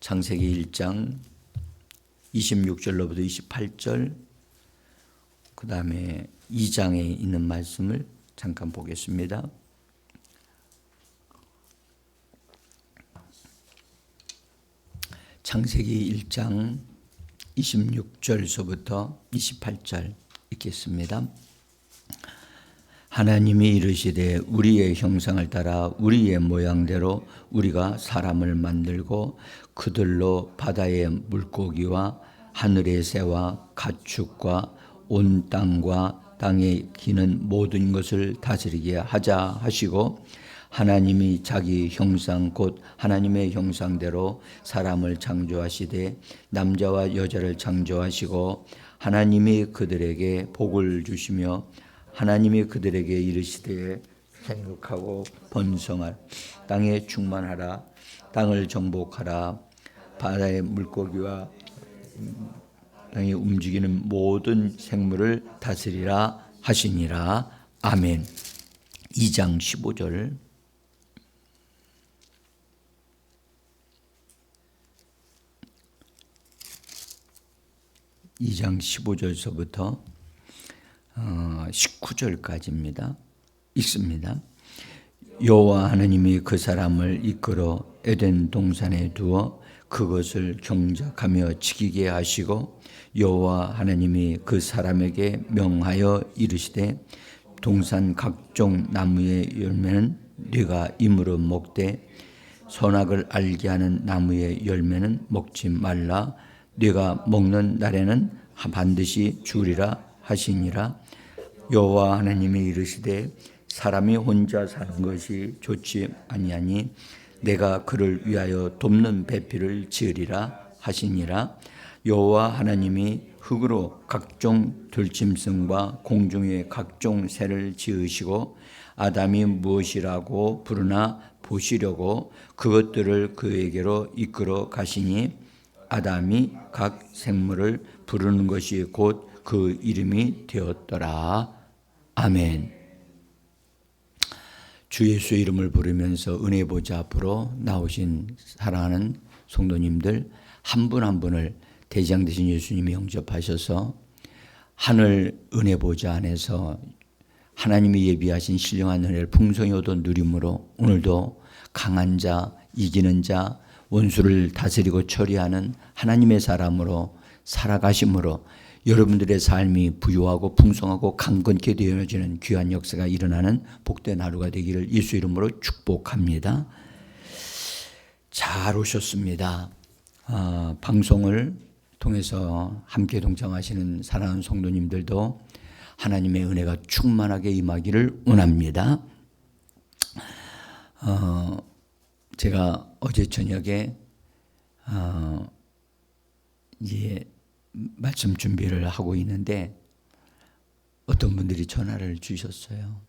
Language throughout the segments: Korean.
창세기 1장 26절로부터 28절, 그 다음에 2장에 있는 말씀을 잠깐 보겠습니다. 창세기 1장 26절서부터 28절 읽겠습니다. 하나님이 이르시되 우리의 형상을 따라 우리의 모양대로 우리가 사람을 만들고 그들로 바다의 물고기와 하늘의 새와 가축과 온 땅과 땅에 기는 모든 것을 다스리게 하자 하시고, 하나님이 자기 형상 곧 하나님의 형상대로 사람을 창조하시되 남자와 여자를 창조하시고, 하나님이 그들에게 복을 주시며 하나님이 그들에게 이르시되 생육하고 번성하라, 땅에 충만하라, 땅을 정복하라, 바다의 물고기와 땅에 움직이는 모든 생물을 다스리라 하시니라. 아멘. 2장 15절. 이 장 15절서부터 19절까지입니다. 읽습니다. 여호와 하나님이 그 사람을 이끌어 에덴 동산에 두어 그것을 경작하며 지키게 하시고, 여호와 하나님이 그 사람에게 명하여 이르시되 동산 각종 나무의 열매는 네가 임으로 먹되 선악을 알게 하는 나무의 열매는 먹지 말라. 네가 먹는 날에는 반드시 죽으리라 하시니라. 여호와 하나님이 이르시되 사람이 혼자 사는 것이 좋지 아니하니 내가 그를 위하여 돕는 배필을 지으리라 하시니라. 여호와 하나님이 흙으로 각종 들짐승과 공중의 각종 새를 지으시고, 아담이 무엇이라고 부르나 보시려고 그것들을 그에게로 이끌어 가시니, 아담이 각 생물을 부르는 것이 곧 그 이름이 되었더라. 아멘. 주 예수 이름을 부르면서 은혜 보좌 앞으로 나오신 사랑하는 성도님들 한 분 한 분을 대장 되신 예수님이 영접하셔서 하늘 은혜 보좌 안에서 하나님이 예비하신 신령한 은혜를 풍성히 얻은 누림으로 오늘도 강한 자, 이기는 자, 원수를 다스리고 처리하는 하나님의 사람으로 살아가심으로 여러분들의 삶이 부유하고 풍성하고 강건케 되어지는 귀한 역사가 일어나는 복된 하루가 되기를 예수 이름으로 축복합니다. 잘 오셨습니다. 방송을 통해서 함께 동참하시는 사랑하는 성도님들도 하나님의 은혜가 충만하게 임하기를 원합니다. 제가 어제 저녁에 이제 말씀 준비를 하고 있는데 어떤 분들이 전화를 주셨어요.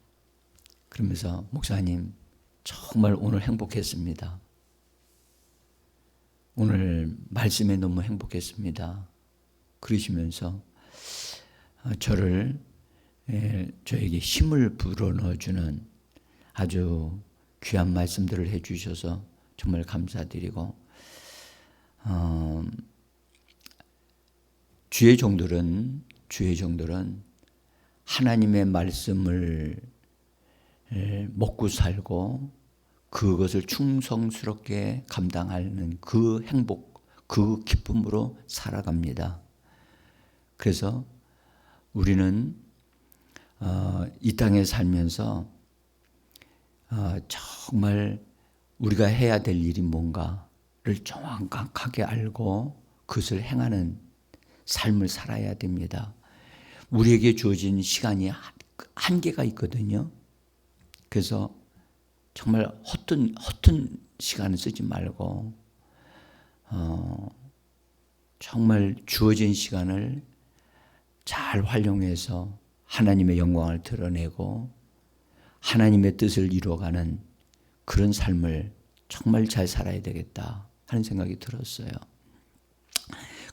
그러면서 목사님 정말 오늘 행복했습니다. 오늘 말씀에 너무 행복했습니다. 그러시면서 저에게 힘을 불어넣어주는 아주 귀한 말씀들을 해주셔서 정말 감사드리고, 주의 종들은 하나님의 말씀을 먹고 살고 그것을 충성스럽게 감당하는 그 행복, 그 기쁨으로 살아갑니다. 그래서 우리는 이 땅에 살면서 정말 우리가 해야 될 일이 뭔가를 정확하게 알고 그것을 행하는 삶을 살아야 됩니다. 우리에게 주어진 시간이 한계가 있거든요. 그래서 정말 허튼 시간을 쓰지 말고 정말 주어진 시간을 잘 활용해서 하나님의 영광을 드러내고 하나님의 뜻을 이루어가는 그런 삶을 정말 잘 살아야 되겠다 하는 생각이 들었어요.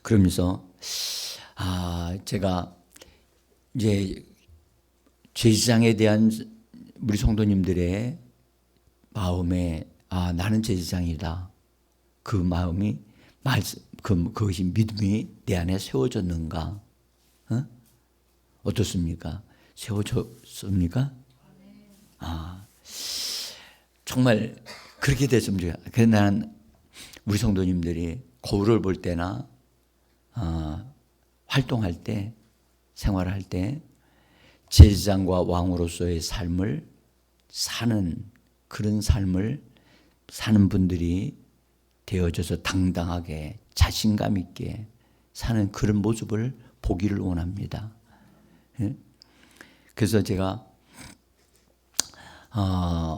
그러면서 제가 이제 제사장에 대한 우리 성도님들의 마음에 나는 제사장이다. 그 마음이 그것이 믿음이 내 안에 세워졌는가? 어떻습니까? 세워졌습니까? 정말 그렇게 됐으면 좋겠어요. 그래서 나는 우리 성도님들이 거울을 볼 때나 활동할 때, 생활할 때 제사장과 왕으로서의 삶을 사는 그런 삶을 사는 분들이 되어져서 당당하게 자신감 있게 사는 그런 모습을 보기를 원합니다. 그래서 제가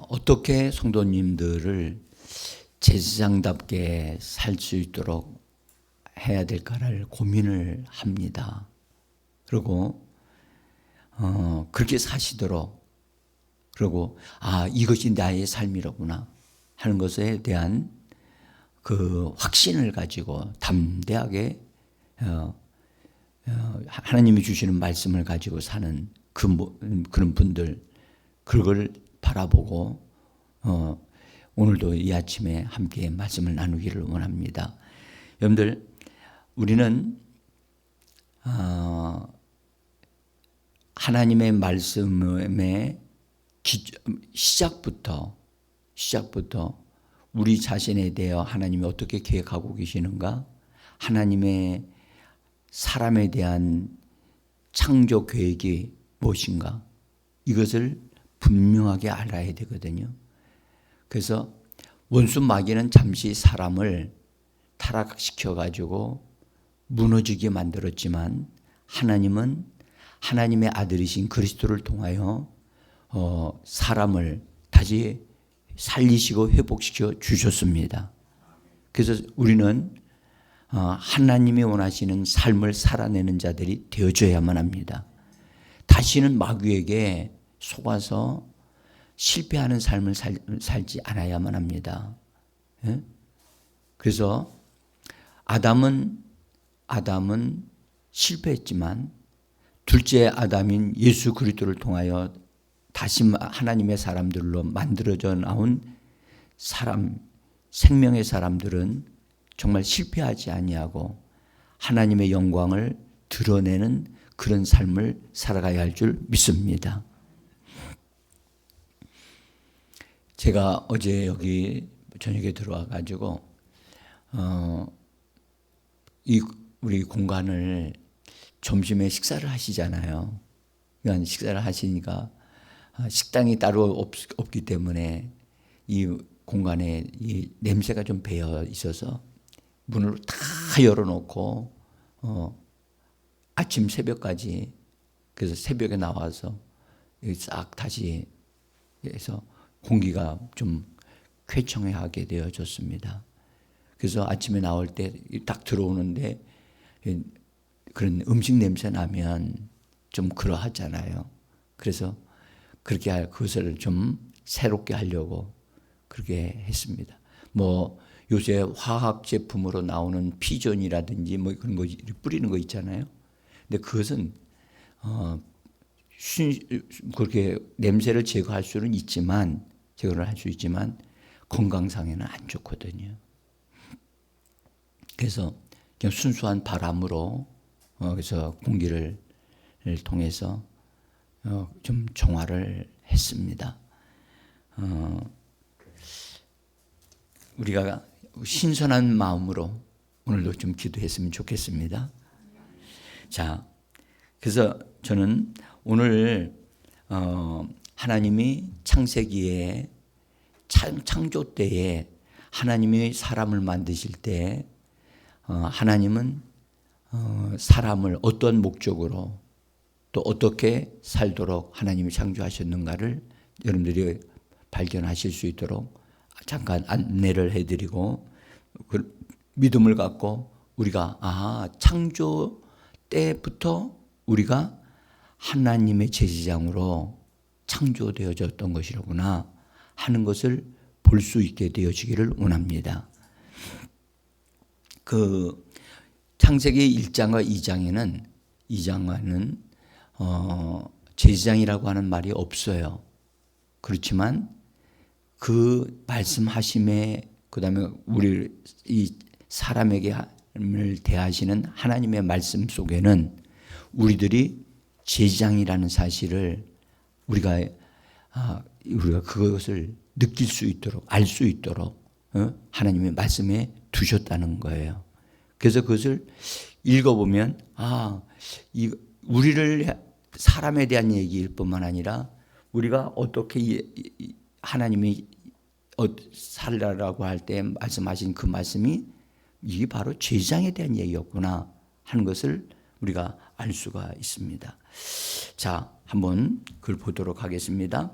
어떻게 성도님들을 제사장답게 살 수 있도록 해야 될까를 고민을 합니다. 그리고 그렇게 사시도록, 그리고 이것이 나의 삶이로구나 하는 것에 대한 그 확신을 가지고 담대하게 하나님이 주시는 말씀을 가지고 사는 그런 분들, 그걸 바라보고 오늘도 이 아침에 함께 말씀을 나누기를 원합니다. 여러분들, 우리는 하나님의 말씀의 시작부터 우리 자신에 대해 하나님이 어떻게 계획하고 계시는가, 하나님의 사람에 대한 창조 계획이 무엇인가, 이것을 분명하게 알아야 되거든요. 그래서 원수 마귀는 잠시 사람을 타락시켜가지고 무너지게 만들었지만, 하나님은 하나님의 아들이신 그리스도를 통하여 사람을 다시 살리시고 회복시켜 주셨습니다. 그래서 우리는 하나님이 원하시는 삶을 살아내는 자들이 되어줘야만 합니다. 다시는 마귀에게 속아서 실패하는 삶을 살지 않아야만 합니다. 그래서 아담은 실패했지만 둘째 아담인 예수 그리스도를 통하여 다시 하나님의 사람들로 만들어져 나온 생명의 사람들은 정말 실패하지 아니하고 하나님의 영광을 드러내는 그런 삶을 살아가야 할 줄 믿습니다. 제가 어제 여기 저녁에 들어와 가지고 우리 공간을 점심에 식사를 하시잖아요. 그러니까 식사를 하시니까 식당이 따로 없기 때문에 이 공간에 이 냄새가 좀 배어 있어서 문을 다 열어놓고 아침 새벽까지, 그래서 새벽에 나와서 싹 다시 해서 공기가 좀 쾌청하게 되어졌습니다. 그래서 아침에 나올 때 딱 들어오는데 그런 음식 냄새 나면 좀 그러하잖아요. 그래서 그것을 좀 새롭게 하려고 그렇게 했습니다. 뭐 요새 화학 제품으로 나오는 피존이라든지 뭐 그런 거 뿌리는 거 있잖아요. 근데 그것은 그렇게 냄새를 제거할 수는 있지만, 제거를 할 수 있지만 건강상에는 안 좋거든요. 그래서 그냥 순수한 바람으로 그래서 공기를 통해서 좀 정화를 했습니다. 우리가 신선한 마음으로 오늘도 좀 기도했으면 좋겠습니다. 자, 그래서 저는 오늘 하나님이 창세기에 창조 때에 하나님이 사람을 만드실 때 하나님은 사람을 어떤 목적으로 또 어떻게 살도록 하나님이 창조하셨는가를 여러분들이 발견하실 수 있도록 잠깐 안내를 해드리고, 그 믿음을 갖고 우리가 창조 때부터 우리가 하나님의 제사장으로 창조되어졌던 것이로구나 하는 것을 볼 수 있게 되어지기를 원합니다. 그 창세기 1장과 2장에는 제사장이라고 하는 말이 없어요. 그렇지만 그 말씀하심에, 그 다음에 우리 이 사람에게 대하시는 하나님의 말씀 속에는 우리들이 제장이라는 사실을 우리가 그것을 느낄 수 있도록, 알 수 있도록 하나님의 말씀에 두셨다는 거예요. 그래서 그것을 읽어보면 우리를 사람에 대한 얘기일 뿐만 아니라 우리가 어떻게 하나님이 살라라고 할 때 말씀하신 그 말씀이 이게 바로 제장에 대한 얘기였구나 하는 것을 우리가 알 수가 있습니다. 자, 한번 그걸 보도록 하겠습니다.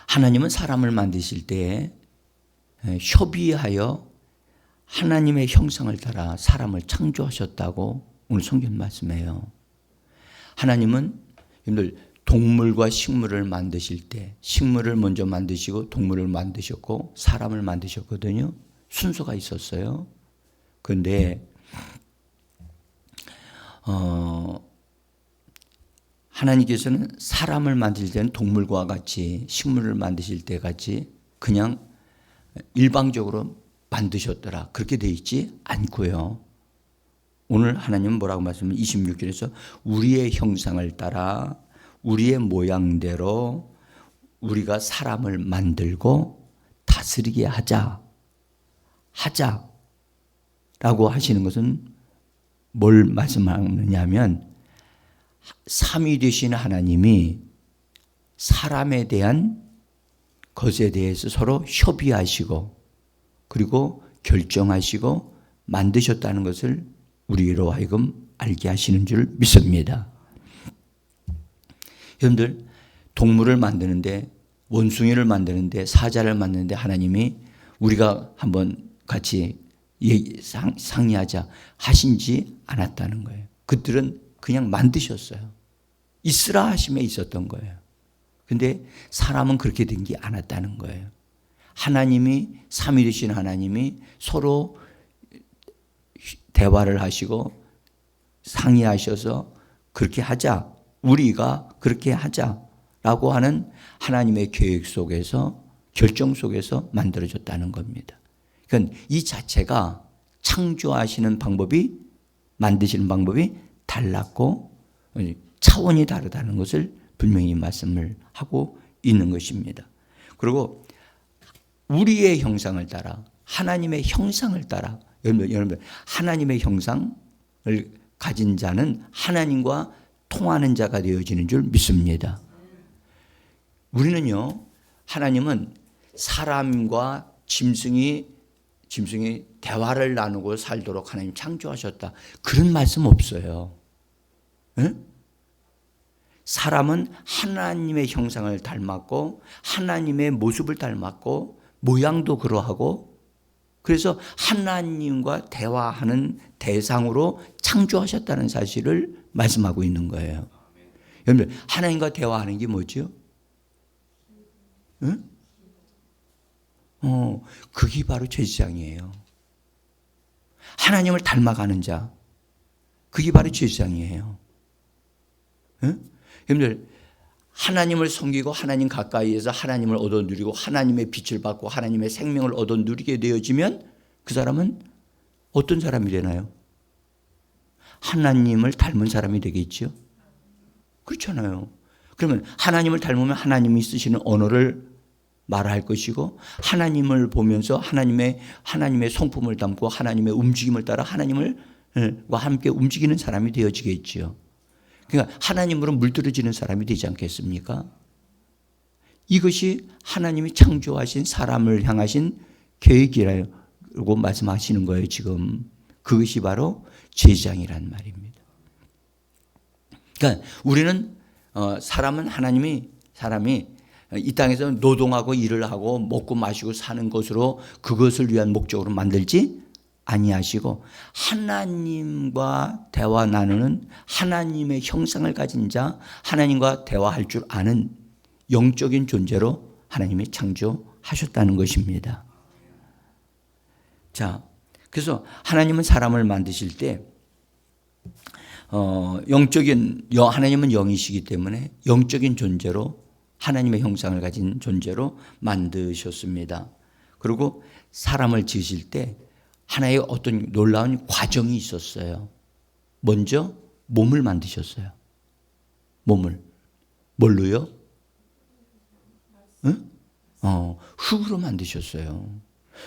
하나님은 사람을 만드실 때 협의하여 하나님의 형상을 따라 사람을 창조하셨다고 오늘 성경 말씀해요. 하나님은 여러분들 동물과 식물을 만드실 때 식물을 먼저 만드시고 동물을 만드셨고 사람을 만드셨거든요. 순서가 있었어요. 그런데 하나님께서는 사람을 만들 때는 동물과 같이 식물을 만드실 때 같이 그냥 일방적으로 만드셨더라 그렇게 되어 있지 않고요. 오늘 하나님은 뭐라고 말씀하면 26절에서 우리의 형상을 따라 우리의 모양대로 우리가 사람을 만들고 다스리게 하자라고 하시는 것은 뭘 말씀하느냐면 삼위 되신 하나님이 사람에 대한 것에 대해서 서로 협의하시고 그리고 결정하시고 만드셨다는 것을 우리로 하여금 알게 하시는 줄 믿습니다. 여러분들 동물을 만드는데 원숭이를 만드는데 사자를 만드는데 하나님이 우리가 한번 같이 상의하자 하신지 않았다는 거예요. 그들은 그냥 만드셨어요. 있으라 하심에 있었던 거예요. 근데 사람은 그렇게 된 게 않았다는 거예요. 하나님이 삼위되신 하나님이 서로 대화를 하시고 상의하셔서 그렇게 하자. 우리가 그렇게 하자라고 하는 하나님의 계획 속에서 결정 속에서 만들어졌다는 겁니다. 그러니까 이 자체가 창조하시는 방법이 만드시는 방법이 달랐고 차원이 다르다는 것을 분명히 말씀을 하고 있는 것입니다. 그리고 우리의 형상을 따라 하나님의 형상을 따라 여러분 하나님의 형상을 가진 자는 하나님과 통하는 자가 되어지는 줄 믿습니다. 우리는요 하나님은 사람과 짐승이 대화를 나누고 살도록 하나님 창조하셨다. 그런 말씀 없어요. 에? 사람은 하나님의 형상을 닮았고 하나님의 모습을 닮았고 모양도 그러하고 그래서 하나님과 대화하는 대상으로 창조하셨다는 사실을 말씀하고 있는 거예요. 여러분 하나님과 대화하는 게 뭐죠? 응? 그게 바로 제사장이에요. 하나님을 닮아가는 자, 그게 바로 제사장이에요. 응? 여러분들 하나님을 섬기고 하나님 가까이에서 하나님을 얻어 누리고 하나님의 빛을 받고 하나님의 생명을 얻어 누리게 되어지면 그 사람은 어떤 사람이 되나요? 하나님을 닮은 사람이 되겠죠. 그렇잖아요. 그러면 하나님을 닮으면 하나님이 쓰시는 언어를 말할 것이고 하나님을 보면서 하나님의 성품을 담고 하나님의 움직임을 따라 하나님과 함께 움직이는 사람이 되어지겠죠. 그러니까 하나님으로 물들어지는 사람이 되지 않겠습니까? 이것이 하나님이 창조하신 사람을 향하신 계획이라고 말씀하시는 거예요. 지금 그것이 바로 제장이란 말입니다. 그러니까 우리는 사람이 이 땅에서 노동하고 일을 하고 먹고 마시고 사는 것으로 그것을 위한 목적으로 만들지 아니하시고 하나님과 대화 나누는 하나님의 형상을 가진 자, 하나님과 대화할 줄 아는 영적인 존재로 하나님이 창조하셨다는 것입니다. 자, 그래서 하나님은 사람을 만드실 때 하나님은 영이시기 때문에 영적인 존재로 하나님의 형상을 가진 존재로 만드셨습니다. 그리고 사람을 지으실 때 하나의 어떤 놀라운 과정이 있었어요. 먼저 몸을 만드셨어요. 몸을. 뭘로요? 응? 흙으로 만드셨어요.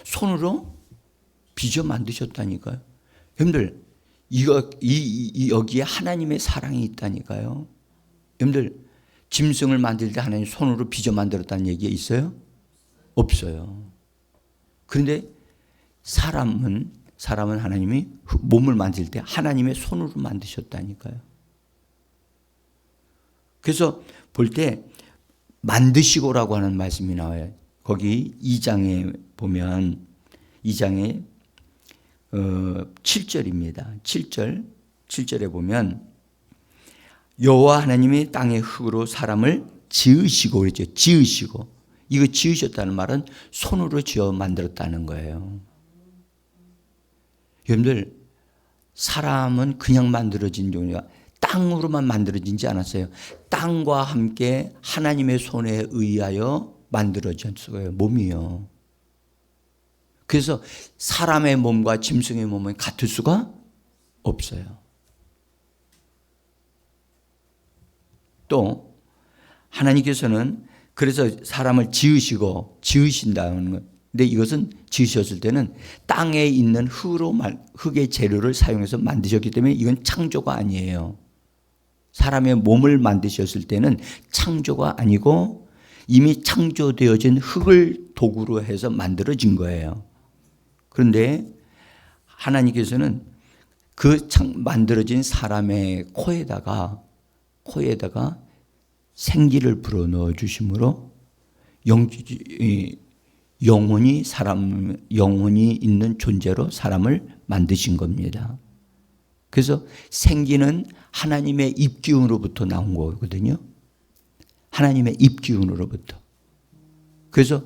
손으로 빚어 만드셨다니까요. 여러분들, 여기에 하나님의 사랑이 있다니까요. 여러분들, 짐승을 만들 때 하나님 손으로 빚어 만들었다는 얘기 있어요? 없어요. 그런데 사람은 하나님이 몸을 만들 때 하나님의 손으로 만드셨다니까요. 그래서 볼 때 만드시고라고 하는 말씀이 나와요. 거기 2장에 보면 2장에 7절입니다. 7절에 보면 여호와 하나님이 땅의 흙으로 사람을 지으시고 그랬죠. 지으시고. 이거 지으셨다는 말은 손으로 지어 만들었다는 거예요. 여러분들, 사람은 그냥 만들어진 종류가 땅으로만 만들어지지 않았어요. 땅과 함께 하나님의 손에 의하여 만들어졌어요. 몸이요. 그래서 사람의 몸과 짐승의 몸은 같을 수가 없어요. 또 하나님께서는 그래서 사람을 지으신다는 것. 근데 이것은 지으셨을 때는 땅에 있는 흙의 재료를 사용해서 만드셨기 때문에 이건 창조가 아니에요. 사람의 몸을 만드셨을 때는 창조가 아니고 이미 창조되어진 흙을 도구로 해서 만들어진 거예요. 그런데 하나님께서는 그 만들어진 사람의 코에다가 생기를 불어넣어 주심으로 영혼이 있는 존재로 사람을 만드신 겁니다. 그래서 생기는 하나님의 입기운으로부터 나온 거거든요. 하나님의 입기운으로부터. 그래서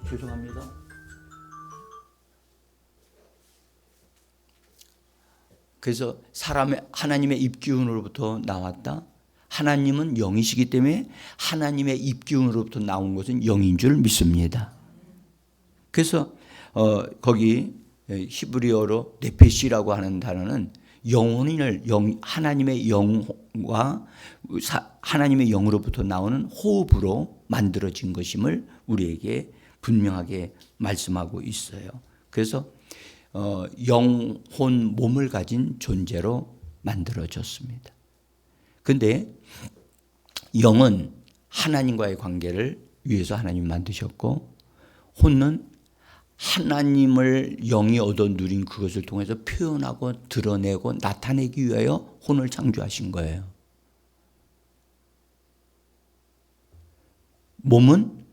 죄송합니다. 그래서 하나님의 입기운으로부터 나왔다. 하나님은 영이시기 때문에 하나님의 입기운으로부터 나온 것은 영인 줄 믿습니다. 그래서 거기 히브리어로 네페시라고 하는 단어는 하나님의 영과 하나님의 영으로부터 나오는 호흡으로 만들어진 것임을 우리에게 분명하게 말씀하고 있어요. 그래서 영혼 몸을 가진 존재로 만들어졌습니다. 그런데 영은 하나님과의 관계를 위해서 하나님 만드셨고, 혼은 하나님을 영이 얻어 누린 그것을 통해서 표현하고 드러내고 나타내기 위하여 혼을 창조하신 거예요. 몸은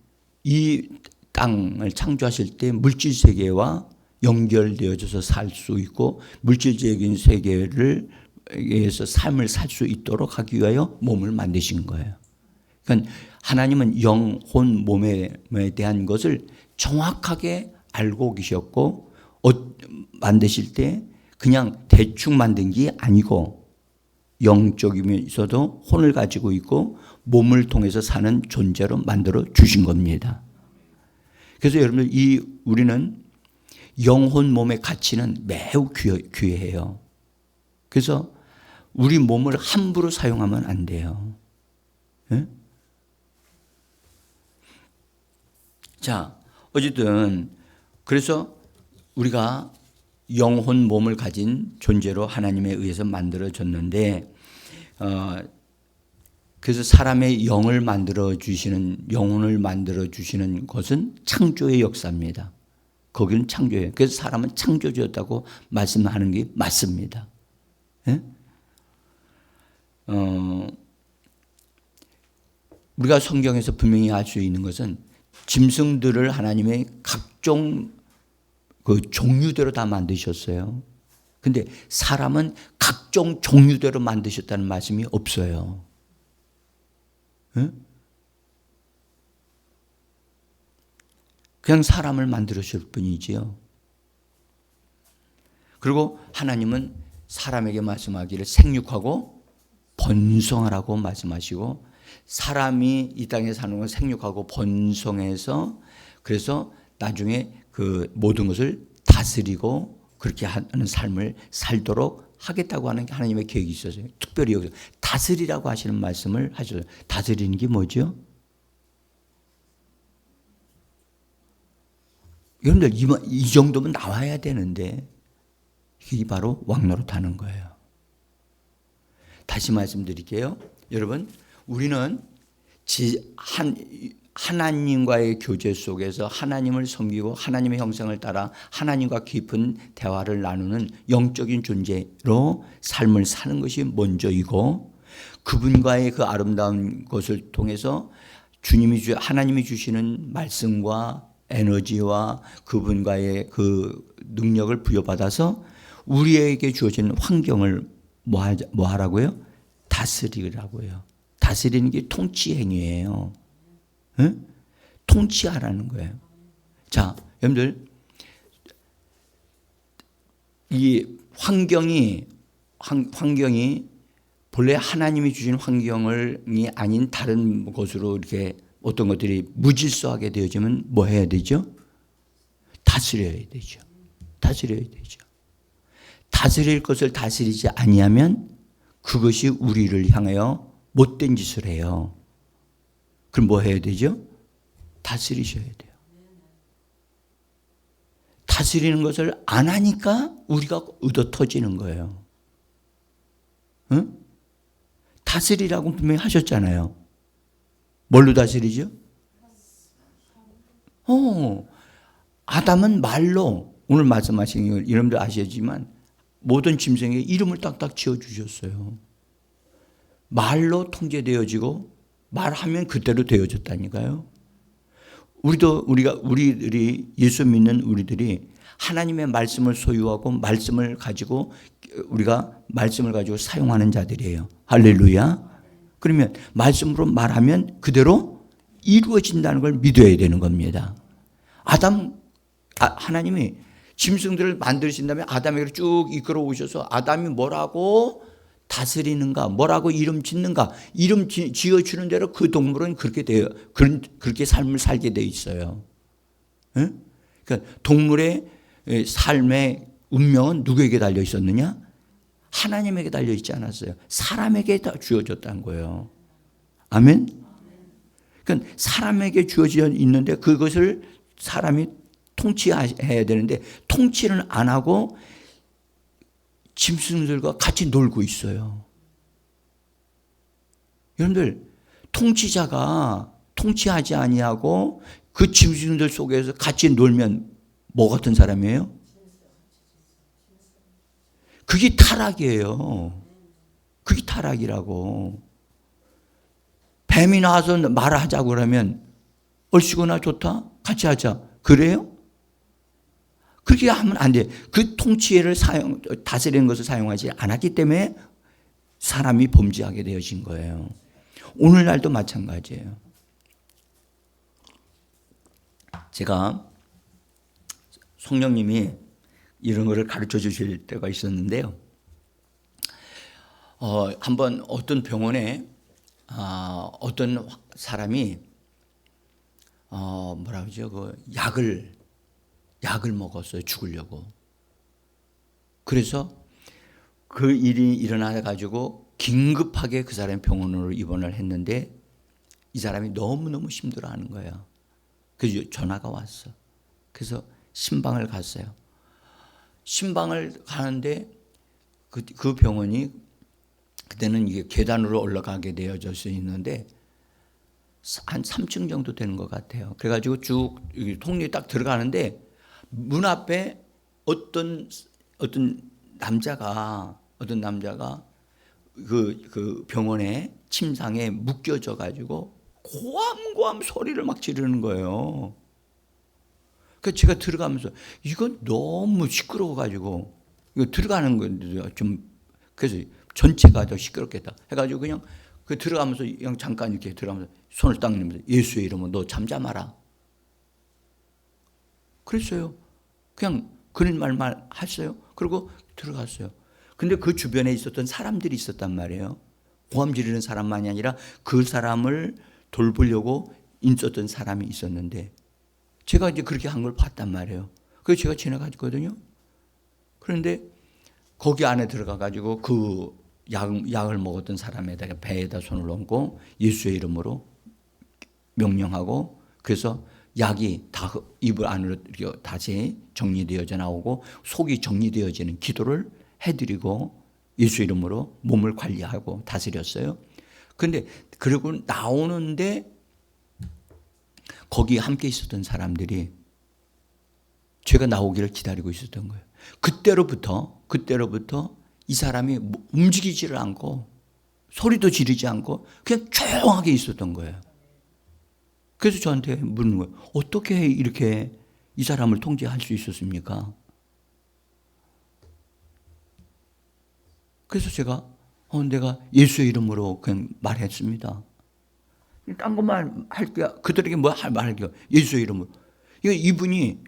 이 땅을 창조하실 때 물질 세계와 연결되어져서 살 수 있고 물질적인 세계에서 삶을 살 수 있도록 하기 위하여 몸을 만드신 거예요. 그러니까 하나님은 영, 혼, 몸에 대한 것을 정확하게 알고 계셨고 만드실 때 그냥 대충 만든 게 아니고 영적이면서도 혼을 가지고 있고 몸을 통해서 사는 존재로 만들어 주신 겁니다. 그래서 여러분들 우리는 영혼 몸의 가치는 매우 귀해요. 그래서 우리 몸을 함부로 사용하면 안 돼요. 네? 자, 어쨌든 그래서 우리가 영혼 몸을 가진 존재로 하나님에 의해서 만들어졌는데 그래서 사람의 영혼을 만들어 주시는 것은 창조의 역사입니다. 거기는 창조예요. 그래서 사람은 창조주였다고 말씀하는 게 맞습니다. 네? 우리가 성경에서 분명히 알 수 있는 것은 짐승들을 하나님의 각종 그 종류대로 다 만드셨어요. 근데 사람은 각종 종류대로 만드셨다는 말씀이 없어요. 네? 그냥 사람을 만들으실 뿐이지요. 그리고 하나님은 사람에게 말씀하기를 생육하고 번성하라고 말씀하시고 사람이 이 땅에 사는 건 생육하고 번성해서 그래서 나중에 그 모든 것을 다스리고 그렇게 하는 삶을 살도록 하겠다고 하는 하나님의 계획이 있었어요. 특별히 여기서 다스리라고 하시는 말씀을 하셨어요. 다스리는 게 뭐죠? 여러분들 이 정도면 나와야 되는데 이게 바로 왕노릇하는 거예요. 다시 말씀드릴게요. 여러분, 우리는 하나님과의 교제 속에서 하나님을 섬기고 하나님의 형상을 따라 하나님과 깊은 대화를 나누는 영적인 존재로 삶을 사는 것이 먼저이고, 그분과의 그 아름다운 것을 통해서 하나님이 주시는 말씀과 에너지와 그분과의 그 능력을 부여받아서 우리에게 주어진 환경을 뭐 하라고요? 다스리라고요. 다스리는 게 통치 행위예요. 응? 통치하라는 거예요. 자, 여러분들, 이 환경이 본래 하나님이 주신 환경이 아닌 다른 곳으로 이렇게 어떤 것들이 무질서하게 되어지면 뭐 해야 되죠? 다스려야 되죠. 다스려야 되죠. 다스릴 것을 다스리지 아니하면 그것이 우리를 향하여 못된 짓을 해요. 그럼 뭐 해야 되죠? 다스리셔야 돼요. 다스리는 것을 안 하니까 우리가 얻어 터지는 거예요. 응? 다스리라고 분명히 하셨잖아요. 뭘로 다스리죠? 아담은 말로, 오늘 말씀하신 걸 여러분들 아시지만 모든 짐승에게 이름을 딱딱 지어주셨어요. 말로 통제되어지고 말하면 그대로 되어졌다니까요. 우리들이 예수 믿는 우리들이 하나님의 말씀을 소유하고 말씀을 가지고 우리가 말씀을 가지고 사용하는 자들이에요. 할렐루야. 그러면 말씀으로 말하면 그대로 이루어진다는 걸 믿어야 되는 겁니다. 하나님이 짐승들을 만드신 다음에 아담에게 쭉 이끌어 오셔서 아담이 뭐라고 다스리는가, 뭐라고 이름 짓는가, 이름 지어주는 대로 그 동물은 그렇게 삶을 살게 돼 있어요. 응? 그러니까 동물의 삶의 운명은 누구에게 달려 있었느냐? 하나님에게 달려 있지 않았어요. 사람에게 다 주어졌다는 거예요. 아멘? 그러니까 사람에게 주어져 있는데 그것을 사람이 통치해야 되는데 통치는 안 하고 짐승들과 같이 놀고 있어요. 여러분들, 통치자가 통치하지 아니하고 그 짐승들 속에서 같이 놀면 뭐 같은 사람이에요? 그게 타락이에요. 그게 타락이라고. 뱀이 나와서 말하자고 그러면 얼씨구나 좋다? 같이 하자. 그래요? 그렇게 하면 안 돼. 그 통치를 다스리는 것을 사용하지 않았기 때문에 사람이 범죄하게 되어진 거예요. 오늘날도 마찬가지예요. 제가 성령님이 이런 거를 가르쳐 주실 때가 있었는데요. 한번 어떤 병원에 어떤 사람이 뭐라 그러죠? 그 약을 먹었어요. 죽으려고. 그래서 그 일이 일어나 가지고 긴급하게 그 사람이 병원으로 입원을 했는데 이 사람이 너무너무 힘들어하는 거예요. 그래서 전화가 왔어. 그래서 신방을 갔어요. 신방을 가는데 그 병원이 그때는 이게 계단으로 올라가게 되어져 있는데 한 3층 정도 되는 것 같아요. 그래가지고 쭉 통로에 딱 들어가는데 문 앞에 어떤 남자가 그 병원의 침상에 묶여져 가지고 고함고함 소리를 막 지르는 거예요. 그래서 제가 들어가면서 이건 너무 시끄러워 가지고 이거 들어가는 건데 좀 그래서 전체가 더 시끄럽겠다 해가지고 그냥 그 들어가면서 그냥 잠깐 이렇게 들어가면서 손을 딱 내면서 예수의 이름으로 너 잠자 마라. 그랬어요. 그냥 그런 말만 했어요. 그리고 들어갔어요. 근데 그 주변에 있었던 사람들이 있었단 말이에요. 고함 지르는 사람만이 아니라 그 사람을 돌보려고 있었던 사람이 있었는데 제가 이제 그렇게 한 걸 봤단 말이에요. 그래서 제가 지나갔거든요. 그런데 거기 안에 들어가가지고 그 약을 먹었던 사람에다가 배에다 손을 얹고 예수의 이름으로 명령하고, 그래서 약이 다 입을 안으로 다시 정리되어져 나오고 속이 정리되어지는 기도를 해드리고 예수 이름으로 몸을 관리하고 다스렸어요. 그런데 그리고 나오는데 거기 함께 있었던 사람들이 제가 나오기를 기다리고 있었던 거예요. 그때로부터 이 사람이 움직이지를 않고 소리도 지르지 않고 그냥 조용하게 있었던 거예요. 그래서 저한테 묻는 거예요. 어떻게 이렇게 이 사람을 통제할 수 있었습니까? 그래서 제가 내가 예수의 이름으로 그냥 말했습니다. 딴 것만 할게요. 그들에게 뭐 말할게요. 예수의 이름으로. 이분이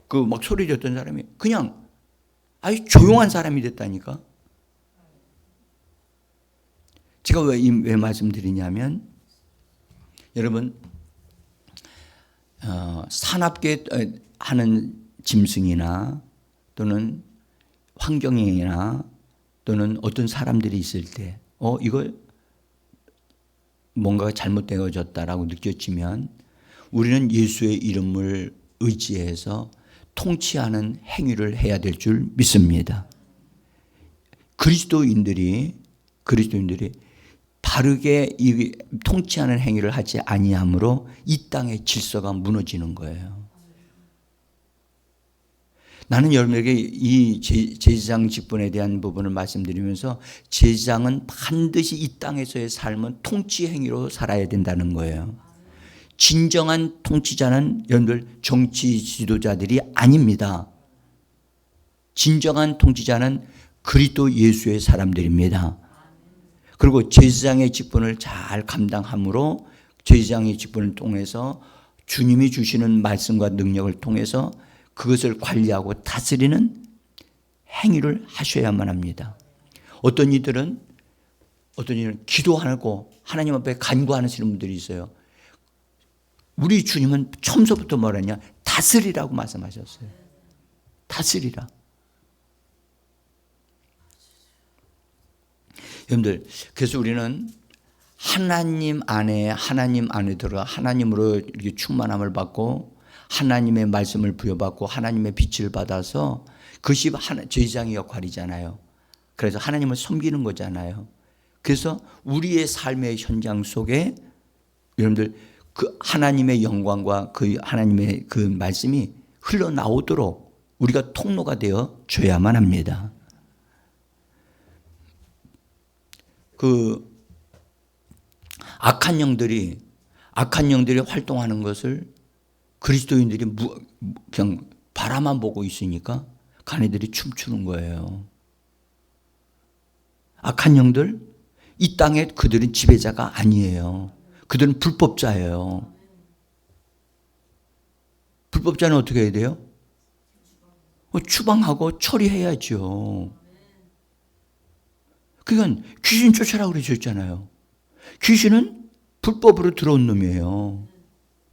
그 막 소리 졌던 사람이 그냥 아주 조용한 사람이 됐다니까. 제가 왜 말씀드리냐면, 여러분, 산업계 하는 짐승이나 또는 환경이나 또는 어떤 사람들이 있을 때, 이걸 뭔가가 잘못되어졌다라고 느껴지면 우리는 예수의 이름을 의지해서 통치하는 행위를 해야 될 줄 믿습니다. 그리스도인들이 바르게 이 통치하는 행위를 하지 아니함으로 이 땅의 질서가 무너지는 거예요. 나는 여러분에게 이 제사장 직분에 대한 부분을 말씀드리면서 제사장은 반드시 이 땅에서의 삶은 통치 행위로 살아야 된다는 거예요. 진정한 통치자는 여러분들 정치 지도자들이 아닙니다. 진정한 통치자는 그리스도 예수의 사람들입니다. 그리고 제사장의 직분을 잘 감당함으로 제사장의 직분을 통해서 주님이 주시는 말씀과 능력을 통해서 그것을 관리하고 다스리는 행위를 하셔야만 합니다. 어떤 이들은 기도하고 하나님 앞에 간구하시는 분들이 있어요. 우리 주님은 처음부터 뭐라 했냐? 다스리라고 말씀하셨어요. 다스리라. 여러분들, 그래서 우리는 하나님 안에 들어가 하나님으로 이렇게 충만함을 받고 하나님의 말씀을 부여받고 하나님의 빛을 받아서 그것이 제사장의 역할이잖아요. 그래서 하나님을 섬기는 거잖아요. 그래서 우리의 삶의 현장 속에 여러분들 그 하나님의 영광과 그 하나님의 그 말씀이 흘러나오도록 우리가 통로가 되어 줘야만 합니다. 그 악한 영들이 활동하는 것을 그리스도인들이 그냥 바라만 보고 있으니까 가네들이 춤추는 거예요. 악한 영들, 이 땅에 그들은 지배자가 아니에요. 그들은 불법자예요. 불법자는 어떻게 해야 돼요? 추방하고 처리해야죠. 그러니까 귀신 쫓아라고 그러셨잖아요. 귀신은 불법으로 들어온 놈이에요.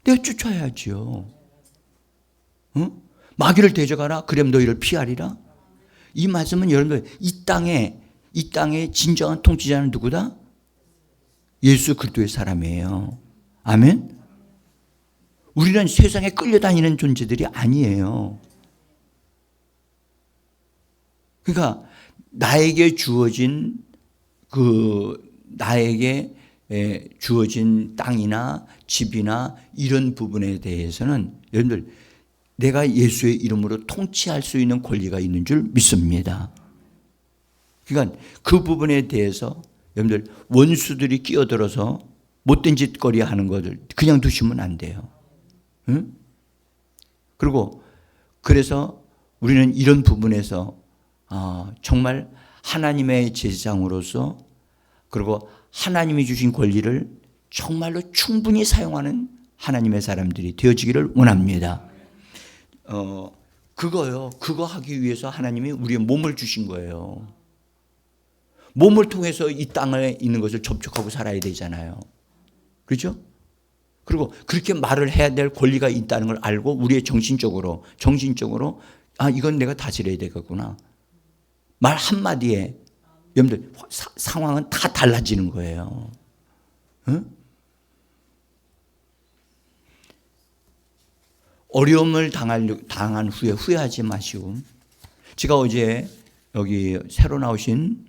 내가 쫓아야지요. 마귀를 대적하라. 그럼 너희를 피하리라. 이 말씀은 여러분들 이 땅에 진정한 통치자는 누구다? 예수 그리스도의 사람이에요. 아멘. 우리는 세상에 끌려다니는 존재들이 아니에요. 그러니까 나에게 주어진 땅이나 집이나 이런 부분에 대해서는 여러분들 내가 예수의 이름으로 통치할 수 있는 권리가 있는 줄 믿습니다. 그러니까 그 부분에 대해서 여러분들 원수들이 끼어들어서 못된 짓거리 하는 것을 그냥 두시면 안 돼요. 응? 그래서 우리는 이런 부분에서 정말 하나님의 제사장으로서 그리고 하나님이 주신 권리를 정말로 충분히 사용하는 하나님의 사람들이 되어지기를 원합니다. 그거 하기 위해서 하나님이 우리의 몸을 주신 거예요. 몸을 통해서 이 땅에 있는 것을 접촉하고 살아야 되잖아요. 그렇죠? 그리고 그렇게 말을 해야 될 권리가 있다는 걸 알고 우리의 정신적으로 이건 내가 다스려야 되겠구나. 말 한마디에 여러분들 상황은 다 달라지는 거예요. 응? 어려움을 당한 후에 후회하지 마시고, 제가 어제 여기 새로 나오신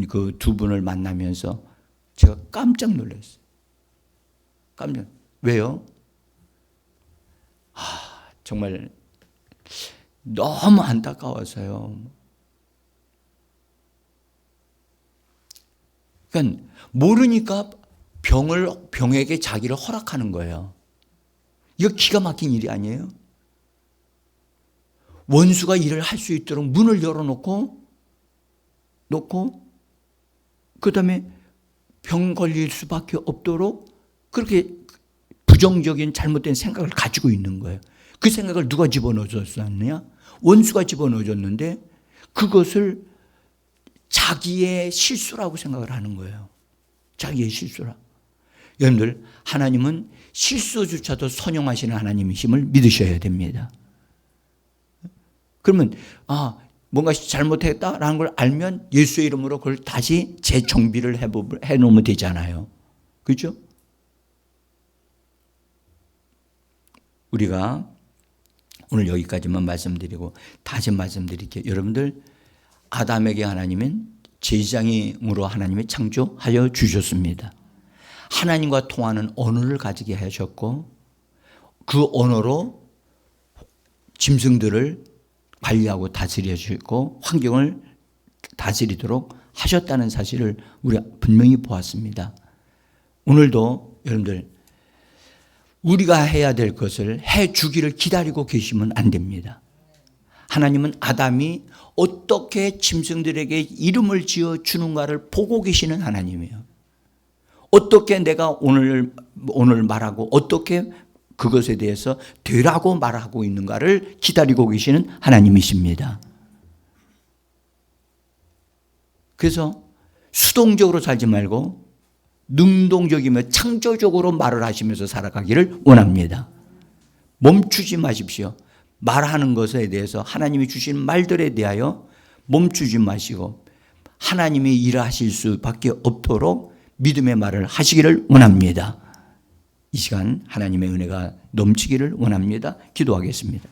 그 두 분을 만나면서 제가 깜짝 놀랐어요. 왜요? 정말 너무 안타까워서요. 그러니까 모르니까 병에게 자기를 허락하는 거예요. 이거 기가 막힌 일이 아니에요? 원수가 일을 할 수 있도록 문을 열어놓고 그 다음에 병 걸릴 수밖에 없도록 그렇게 부정적인 잘못된 생각을 가지고 있는 거예요. 그 생각을 누가 집어넣어줬느냐? 원수가 집어넣어줬는데 그것을 자기의 실수라고 생각을 하는 거예요. 자기의 실수라. 여러분들, 하나님은 실수조차도 선용하시는 하나님이심을 믿으셔야 됩니다. 그러면 뭔가 잘못했다라는 걸 알면 예수의 이름으로 그걸 다시 재정비를 해놓으면 되잖아요. 그렇죠? 우리가 오늘 여기까지만 말씀드리고 다시 말씀드릴게요. 여러분들, 아담에게 하나님은 제사장으로 하나님이 창조하여 주셨습니다. 하나님과 통하는 언어를 가지게 하셨고 그 언어로 짐승들을 관리하고 다스리시고 환경을 다스리도록 하셨다는 사실을 우리가 분명히 보았습니다. 오늘도 여러분들, 우리가 해야 될 것을 해 주기를 기다리고 계시면 안 됩니다. 하나님은 아담이 어떻게 짐승들에게 이름을 지어 주는가를 보고 계시는 하나님이에요. 어떻게 내가 오늘 말하고 어떻게 그것에 대해서 되라고 말하고 있는가를 기다리고 계시는 하나님이십니다. 그래서 수동적으로 살지 말고 능동적이며 창조적으로 말을 하시면서 살아가기를 원합니다. 멈추지 마십시오. 말하는 것에 대해서 하나님이 주신 말들에 대하여 멈추지 마시고 하나님이 일하실 수밖에 없도록 믿음의 말을 하시기를 원합니다. 이 시간 하나님의 은혜가 넘치기를 원합니다. 기도하겠습니다.